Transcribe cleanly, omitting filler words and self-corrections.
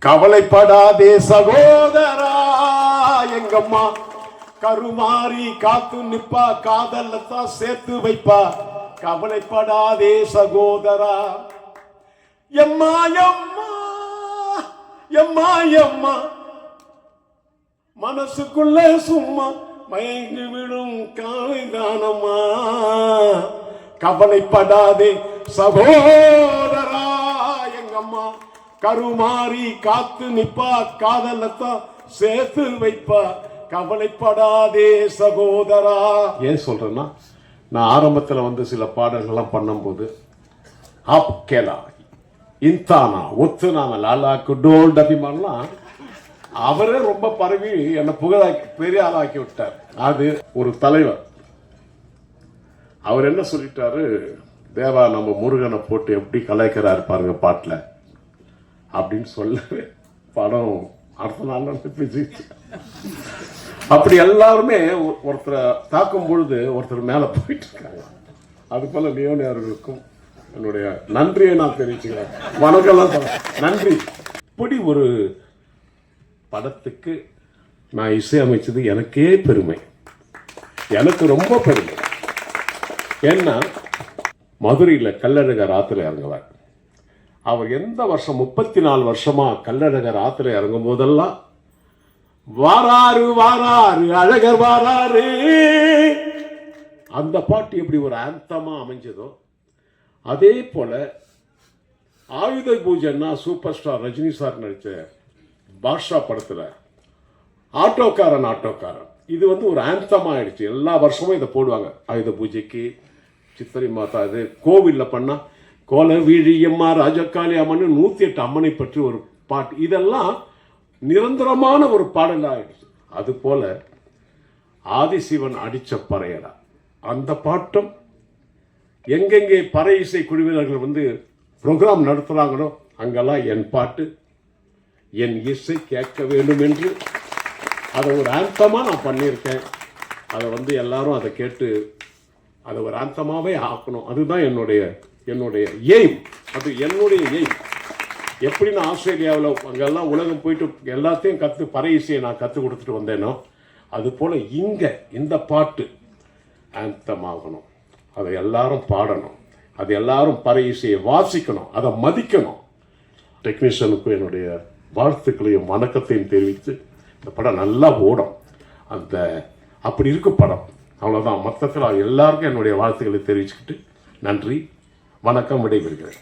கவலைப்படாதே சகோதரா, எங்கம்மா கருமாறி காத்து நிப்பா, காதலத்தான் சேர்த்து வைப்பா. கவலைப்படாதே சகோதரா. எம்மா எம்மா எம்மா எம்மா மனசுக்குள்ள சும்மா மயங்கி விடும் காலைதானம்மா. கவலைப்படாதே சகோதரா, எங்கம்மா கருமாறி காத்து நிப்பா, காதலத்தான் சேர்த்து வைப்பா. கவலைப்படாதே சகோதரா. ஏன் சொல்றேன்னா, நான் ஆரம்பத்தில் வந்து சில பாடல்கள்லாம் பண்ணும்போது ஆப்கேலா இன்தானா ஒத்துனான லாலாக்கு டோல் டபிமான்லாம் அவரே ரொம்ப பரவி என்னை புகழாக்கி பெரிய ஆளாக்கி விட்டார். அது ஒரு தலைவர். அவர் என்ன சொல்லிட்டாரு, தேவா நம்ம முருகனை போட்டு எப்படி கலாய்க்கிறாரு பாருங்க பாட்டில் அப்படின்னு சொல்லவே படம் அடுத்த நாள் பேசிச்சு. அப்படி எல்லாருமே ஒருத்தரை தாக்கும் பொழுது ஒருத்தர் மேலே போயிட்டு இருக்காங்க. அது போல லியோனி அவர்களுக்கும் என்னுடைய நன்றியை நான் தெரிவிச்சுக்கிறேன். வணக்கம், நன்றி. இப்படி ஒரு படத்துக்கு நான் இசையமைச்சது எனக்கே பெருமை, எனக்கு ரொம்ப பெருமை. ஏன்னா மதுரையில் கள்ளழகர் ஆற்றுல இறங்குவார். அவர் எந்த வருஷம் 34 வருஷமா கள்ளழகர் ஆற்றுல இறங்கும் போதெல்லாம் வாராரு வாராரு அழகர் வாராரு, அந்த பாட்டு எப்படி ஒரு ஆந்தமா அமைஞ்சதோ அதே போல ஆயுத பூஜைன்னா சூப்பர் ஸ்டார் ரஜினி சார் நடிச்ச பாஷா படத்துல ஆட்டோக்காரன் ஆட்டோக்காரன் இது வந்து ஒரு ஆந்தமா ஆயிடுச்சு. எல்லா வருஷமும் இதை போடுவாங்க. ஆயுத பூஜைக்கு, சித்திரை மாதா இது கோவிலில் பண்ணா கோல வீழியம்மா ராஜக்காளி அம்மன் 108 அம்மனை பற்றி ஒரு பாட்டு, இதெல்லாம் நிரந்தரமான ஒரு பாடல் ஆயிடுச்சு. அது போல ஆதிசிவன் அடிச்ச பறையடா அந்த பாட்டும் எங்கெங்கே பறை இசை குழுவினர்கள் வந்து ப்ரோக்ராம் நடத்துகிறாங்களோ அங்கெல்லாம் என் பாட்டு என் இசை கேட்க வேண்டும் என்று அதை ஒரு ஆந்தமாக நான் பண்ணியிருக்கேன். அதை வந்து எல்லாரும் அதை கேட்டு அதை ஒரு ஆந்தமாகவே ஆக்கணும். அதுதான் என்னுடைய எய்ம். அது என்னுடைய எய்ம். எப்படி நான் ஆஸ்திரேலியாவில் அங்கெல்லாம் உலகம் போயிட்டு எல்லாத்தையும் பறை இசையை நான் கற்றுக் கொடுத்துட்டு வந்தேனோ அது போல் இங்கே இந்த பாட்டு ஆந்தம் ஆகணும். அதை எல்லாரும் பாடணும், அது எல்லாரும் பறை இசையை வாசிக்கணும், அதை மதிக்கணும். டெக்னீஷியனுக்கும் என்னுடைய வாழ்த்துக்களையும் வணக்கத்தையும் தெரிவித்து இந்த படம் நல்லா ஓடும். அப்படி இருக்கும் படம். அவ்வளோதான். மொத்தத்தில் எல்லாருக்கும் என்னுடைய வாழ்த்துக்களை தெரிவிச்சுக்கிட்டு நன்றி, வணக்கம், விடைபெறுகிறேன்.